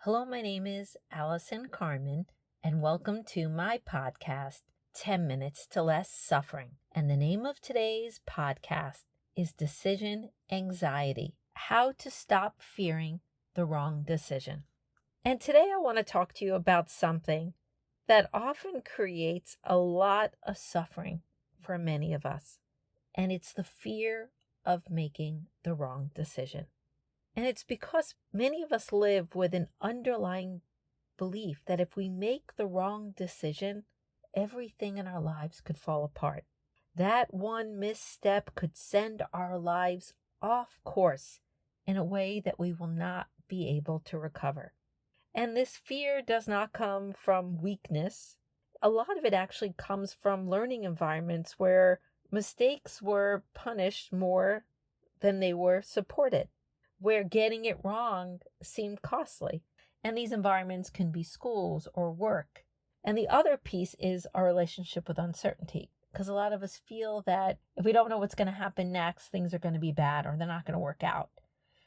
Hello, my name is Allison Carmen, and welcome to my podcast, 10 Minutes to Less Suffering. And the name of today's podcast is Decision Anxiety: How to Stop Fearing the Wrong Decision. And today I want to talk to you about something that often creates a lot of suffering for many of us, and it's the fear of making the wrong decision. And it's because many of us live with an underlying belief that if we make the wrong decision, everything in our lives could fall apart. That one misstep could send our lives off course in a way that we will not be able to recover. And this fear does not come from weakness. A lot of it actually comes from learning environments where mistakes were punished more than they were supported, where getting it wrong seemed costly. And these environments can be schools or work. And the other piece is our relationship with uncertainty, because a lot of us feel that if we don't know what's going to happen next, things are going to be bad or they're not going to work out.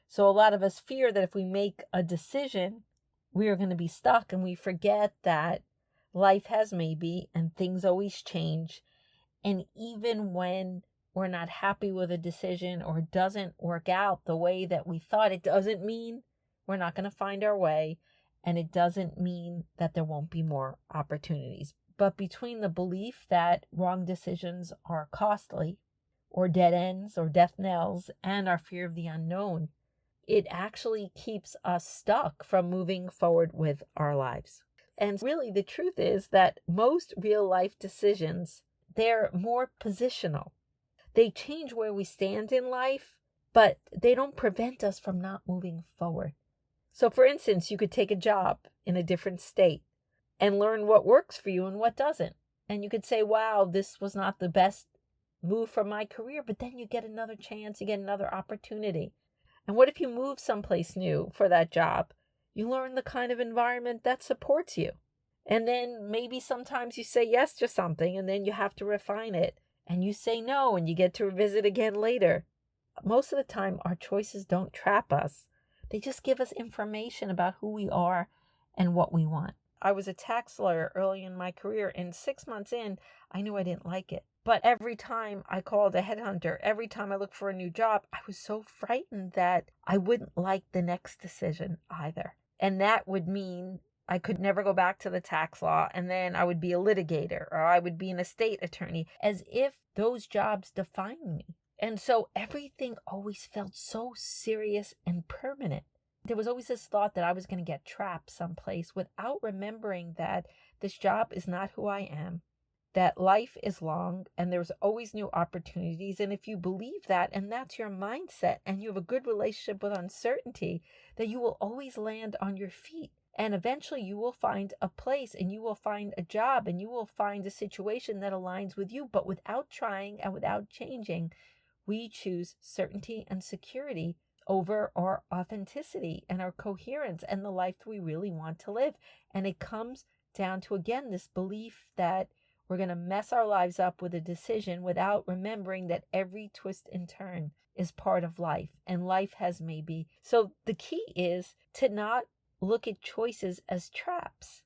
So a lot of us fear that if we make a decision, we are going to be stuck, and we forget that life has maybe and things always change. And even when we're not happy with a decision or it doesn't work out the way that we thought, it doesn't mean we're not going to find our way, and it doesn't mean that there won't be more opportunities. But between the belief that wrong decisions are costly or dead ends or death knells and our fear of the unknown, it actually keeps us stuck from moving forward with our lives. And really the truth is that most real life decisions, they're more positional. They change where we stand in life, but they don't prevent us from not moving forward. So for instance, you could take a job in a different state and learn what works for you and what doesn't. And you could say, wow, this was not the best move for my career, but then you get another chance, you get another opportunity. And what if you move someplace new for that job? You learn the kind of environment that supports you. And then maybe sometimes you say yes to something and then you have to refine it. And you say no, and you get to revisit again later. Most of the time, our choices don't trap us. They just give us information about who we are and what we want. I was a tax lawyer early in my career, and 6 months in, I knew I didn't like it. But every time I called a headhunter, every time I looked for a new job, I was so frightened that I wouldn't like the next decision either. And that would mean I could never go back to the tax law, and then I would be a litigator or I would be an estate attorney, as if those jobs defined me. And so everything always felt so serious and permanent. There was always this thought that I was going to get trapped someplace without remembering that this job is not who I am, that life is long and there's always new opportunities. And if you believe that, and that's your mindset, and you have a good relationship with uncertainty, that you will always land on your feet. And eventually you will find a place, and you will find a job, and you will find a situation that aligns with you. But without trying and without changing, we choose certainty and security over our authenticity and our coherence and the life we really want to live. And it comes down to, again, this belief that we're going to mess our lives up with a decision without remembering that every twist and turn is part of life, and life has maybe. So the key is to not look at choices as traps.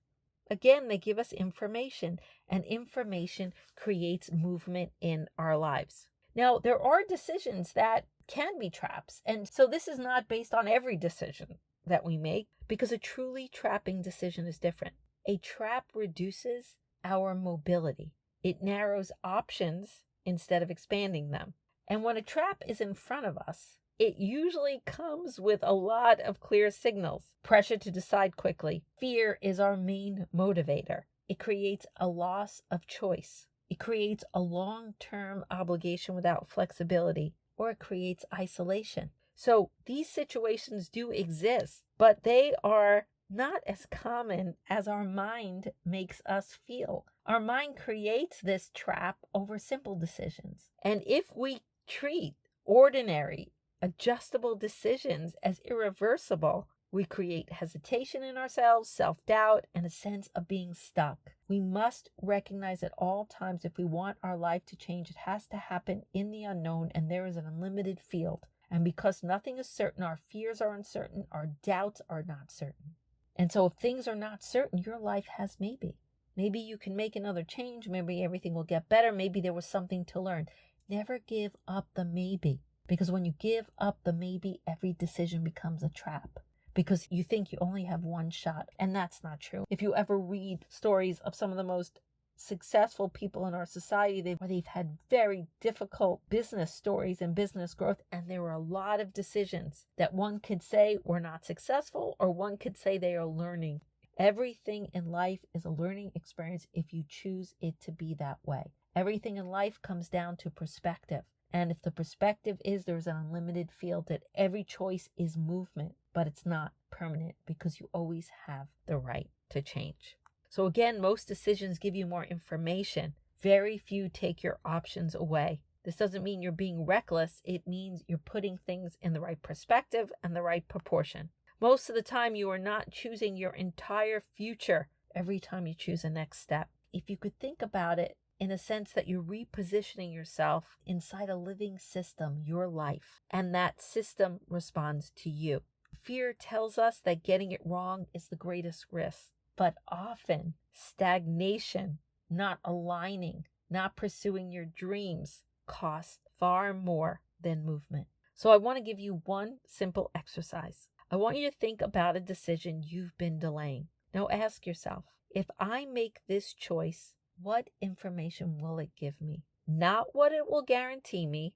Again, they give us information, and information creates movement in our lives. Now, there are decisions that can be traps. And so this is not based on every decision that we make, because a truly trapping decision is different. A trap reduces our mobility. It narrows options instead of expanding them. And when a trap is in front of us, it usually comes with a lot of clear signals. Pressure to decide quickly. Fear is our main motivator. It creates a loss of choice. It creates a long-term obligation without flexibility, or it creates isolation. So these situations do exist, but they are not as common as our mind makes us feel. Our mind creates this trap over simple decisions. And if we treat ordinary, adjustable decisions as irreversible, we create hesitation in ourselves, self-doubt, and a sense of being stuck. We must recognize at all times, if we want our life to change, it has to happen in the unknown, and there is an unlimited field. And because nothing is certain, our fears are uncertain, our doubts are not certain. And so if things are not certain, your life has maybe. Maybe you can make another change. Maybe everything will get better. Maybe there was something to learn. Never give up the maybe, because when you give up the maybe, every decision becomes a trap because you think you only have one shot. And that's not true. If you ever read stories of some of the most successful people in our society, they've had very difficult business stories and business growth, and there were a lot of decisions that one could say were not successful, or one could say they are learning. Everything in life is a learning experience if you choose it to be that way. Everything in life comes down to perspective. And if the perspective is there's an unlimited field, that every choice is movement, but it's not permanent, because you always have the right to change. So again, most decisions give you more information. Very few take your options away. This doesn't mean you're being reckless. It means you're putting things in the right perspective and the right proportion. Most of the time, you are not choosing your entire future every time you choose a next step. If you could think about it in a sense that you're repositioning yourself inside a living system, your life, and that system responds to you. Fear tells us that getting it wrong is the greatest risk, but often stagnation, not aligning, not pursuing your dreams, costs far more than movement. So I want to give you one simple exercise. I want you to think about a decision you've been delaying. Now ask yourself, if I make this choice, what information will it give me? Not what it will guarantee me,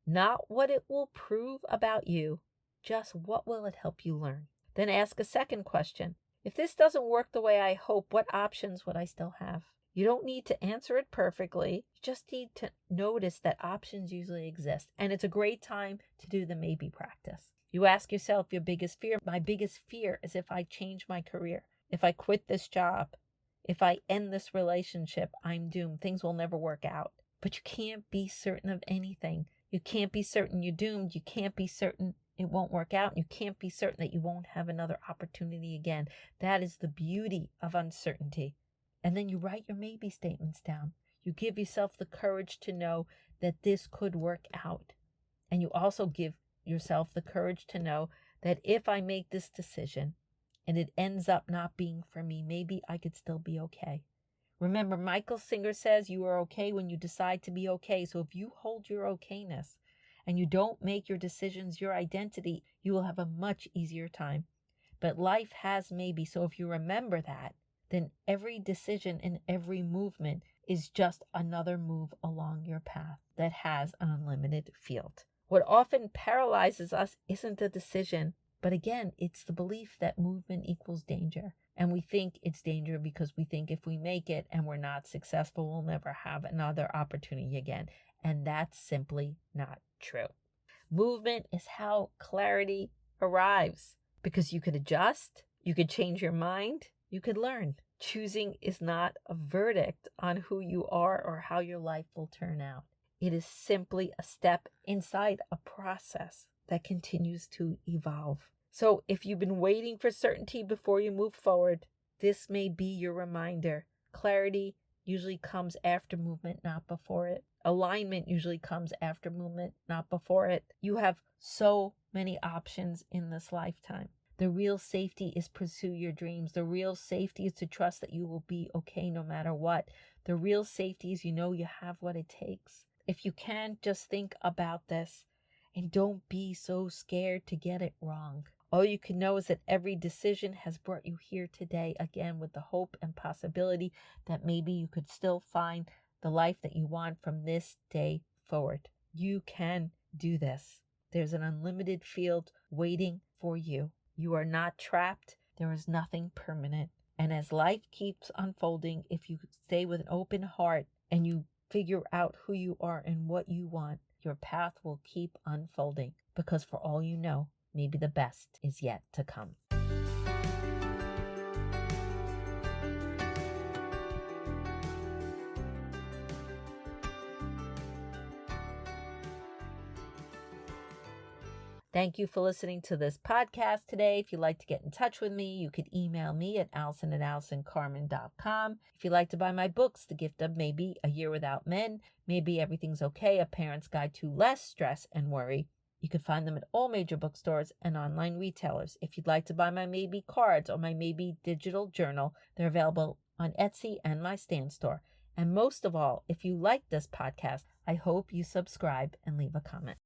not what it will prove about you, just what will it help you learn? Then ask a second question. If this doesn't work the way I hope, what options would I still have? You don't need to answer it perfectly. You just need to notice that options usually exist. And it's a great time to do the maybe practice. You ask yourself your biggest fear. My biggest fear is if I change my career, if I quit this job, if I end this relationship, I'm doomed. Things will never work out. But you can't be certain of anything. You can't be certain you're doomed. You can't be certain it won't work out. You can't be certain that you won't have another opportunity again. That is the beauty of uncertainty. And then you write your maybe statements down. You give yourself the courage to know that this could work out. And you also give yourself the courage to know that if I make this decision and it ends up not being for me, maybe I could still be okay. Remember, Michael Singer says you are okay when you decide to be okay. So if you hold your okayness and you don't make your decisions your identity, you will have a much easier time. But life has maybe. So if you remember that, then every decision and every movement is just another move along your path that has an unlimited field. What often paralyzes us isn't the decision, but again, it's the belief that movement equals danger. And we think it's danger because we think if we make it and we're not successful, we'll never have another opportunity again. And that's simply not true. Movement is how clarity arrives, because you could adjust, you could change your mind, you could learn. Choosing is not a verdict on who you are or how your life will turn out. It is simply a step inside a process that continues to evolve. So if you've been waiting for certainty before you move forward, this may be your reminder. Clarity usually comes after movement, not before it. Alignment usually comes after movement, not before it. You have so many options in this lifetime. The real safety is pursue your dreams. The real safety is to trust that you will be okay no matter what. The real safety is you know you have what it takes. If you can, just think about this and don't be so scared to get it wrong. All you can know is that every decision has brought you here today, again, with the hope and possibility that maybe you could still find the life that you want from this day forward. You can do this. There's an unlimited field waiting for you. You are not trapped. There is nothing permanent. And as life keeps unfolding, if you stay with an open heart and you figure out who you are and what you want, your path will keep unfolding, because for all you know, maybe the best is yet to come. Thank you for listening to this podcast today. If you'd like to get in touch with me, you could email me at allison@allisoncarmen.com. If you'd like to buy my books, The Gift of Maybe, A Year Without Men, Maybe Everything's Okay, A Parent's Guide to Less Stress and Worry, You can find them at all major bookstores and online retailers. If you'd like to buy my Maybe cards or my Maybe digital journal, they're available on Etsy and my Stan store. And most of all, if you like this podcast, I hope you subscribe and leave a comment.